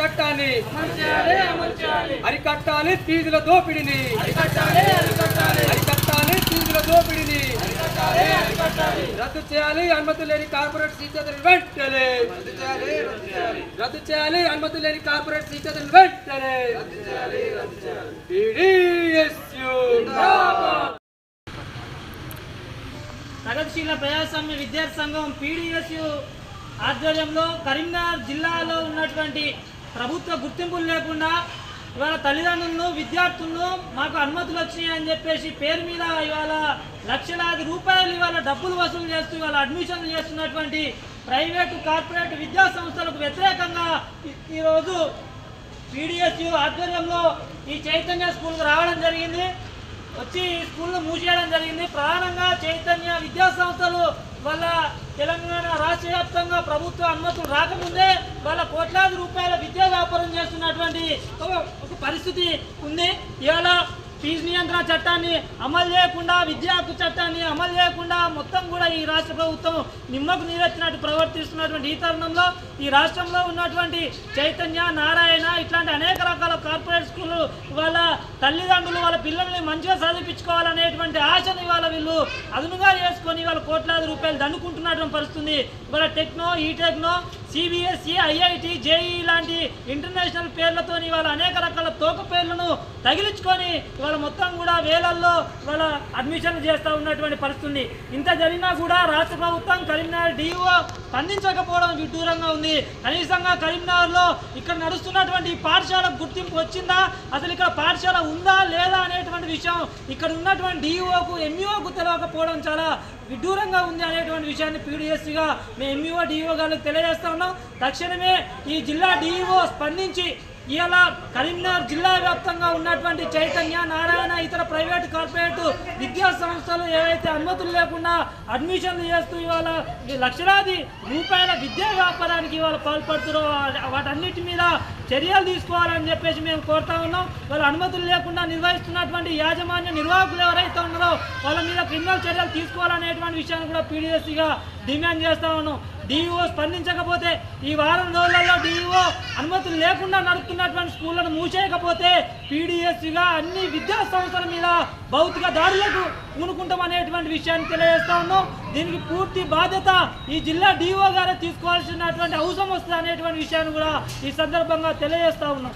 చట్టాన్ని అరికట్టాలి, ఫీజుల దోపిడీని అరికట్టాలి, ఫీజుల దోపిడీని రద్దు చేయాలి, అనుమతి లేని కార్పొరేట్ సీట్లను వెంటనే రద్దు చేయాలి, అనుమతి లేని కార్పొరేట్ సీట్లను వెంటనే ప్రగతిశీల ప్రజాస్వామ్య విద్యార్థి సంఘం పీడీఎస్యు ఆధ్వర్యంలో కరీంనగర్ జిల్లాలో ఉన్నటువంటి ప్రభుత్వ గుర్తింపులు లేకుండా ఇవాళ తల్లిదండ్రులను విద్యార్థులను మాకు అనుమతులు వచ్చినాయి అని చెప్పేసి పేరు మీద ఇవాళ లక్షలాది రూపాయలు ఇవాళ డబ్బులు వసూలు చేస్తూ ఇవాళ అడ్మిషన్లు చేస్తున్నటువంటి ప్రైవేటు కార్పొరేట్ విద్యా సంస్థలకు వ్యతిరేకంగా ఈరోజు పీడీఎస్యు ఆధ్వర్యంలో ఈ చైతన్య స్కూల్కి రావడం జరిగింది. వచ్చి స్కూల్ను మూసేయడం జరిగింది. ప్రధానంగా చైతన్య విద్యా సంస్థలు వాళ్ళ తెలంగాణ రాష్ట్ర వ్యాప్తంగా ప్రభుత్వ అనుమతులు రాకముందే వాళ్ళ కోట్లాది రూపాయల విద్యా వ్యాపారం చేస్తున్నటువంటి ఒక పరిస్థితి ఉంది. ఇవాళ ఫీజు నియంత్రణ చట్టాన్ని అమలు చేయకుండా, విద్యా హక్కు చట్టాన్ని అమలు చేయకుండా మొత్తం కూడా ఈ రాష్ట్ర ప్రభుత్వం నిమ్మకు నీరెత్తినట్టు ప్రవర్తిస్తున్నటువంటి ఈ తరుణంలో ఈ రాష్ట్రంలో ఉన్నటువంటి చైతన్య, నారాయణ ఇట్లాంటి అనేక రకాల కార్పొరేట్ స్కూళ్ళు వాళ్ళ తల్లిదండ్రులు వాళ్ళ పిల్లల్ని మంచిగా చదివించుకోవాలనేటువంటి ఆశను ఇవాళ వీళ్ళు అదునుగా చేసుకొని వాళ్ళ కోట్లాది రూపాయలు దండుకుంటున్నటువంటి పరిస్థితుంది. ఇవాళ techno, e-Techno, CBSE, IIT, JEE లాంటి ఇంటర్నేషనల్ పేర్లతో ఇవాళ అనేక రకాల తోక పేర్లను తగిలించుకొని ఇవాళ మొత్తం కూడా వేలల్లో ఇవాళ అడ్మిషన్లు చేస్తూ ఉన్నటువంటి పరిస్థితి. ఇంత జరిగినా కూడా రాష్ట్ర ప్రభుత్వం కరీంనగర్ డిఓ స్పందించకపోవడం విడ్డూరంగా ఉంది. కనీసంగా కరీంనగర్లో ఇక్కడ నడుస్తున్నటువంటి పాఠశాలకు గుర్తింపు వచ్చిందా, అసలు ఇక్కడ పాఠశాల ఉందా లేదా అనేటువంటి విషయం ఇక్కడ ఉన్నటువంటి డిఓకు, ఎంఈఓకు తెలియకపోవడం చాలా విడ్డూరంగా ఉంది అనేటువంటి విషయాన్ని పీడీఎస్గా మేము ఎంఈఓ, డిఓ గారికి తెలియజేస్తా ఉన్నాం. తక్షణమే ఈ జిల్లా డిఓ స్పందించి ఇవాళ కరీంనగర్ జిల్లా వ్యాప్తంగా ఉన్నటువంటి చైతన్య, నారాయణ ఇతర ప్రైవేటు కార్పొరేట్ విద్యా సంస్థలు ఏవైతే అనుమతులు లేకుండా అడ్మిషన్లు చేస్తూ ఇవాళ లక్షలాది రూపాయల విద్యా వ్యాపారానికి ఇవాళ పాల్పడుతున్నారో వాటన్నిటి మీద చర్యలు తీసుకోవాలని చెప్పేసి మేము కోరుతా ఉన్నాం. వాళ్ళ అనుమతులు లేకుండా నిర్వహిస్తున్నటువంటి యాజమాన్య నిర్వాహకులు ఎవరైతే ఉన్నారో వాళ్ళ మీద క్రిమినల్ చర్యలు తీసుకోవాలనేటువంటి విషయాన్ని కూడా పీడీఎస్గా డిమాండ్ చేస్తా ఉన్నాం. డిఈఓ స్పందించకపోతే, ఈ వారం రోజులలో డిఈఓ అనుమతులు లేకుండా నడుపుతున్నటువంటి స్కూళ్లను మూసేయకపోతే పీడీఎస్గా అన్ని విద్యా సంస్థల మీద భౌతిక దాడులకు పూనుకుంటామనేటువంటి విషయాన్ని తెలియజేస్తా ఉన్నాం. దీనికి పూర్తి బాధ్యత ఈ జిల్లా డిఓ గారే తీసుకోవాల్సినటువంటి అవసరం వస్తుంది అనేటువంటి విషయాన్ని కూడా ఈ సందర్భంగా తెలియజేస్తా ఉన్నాం.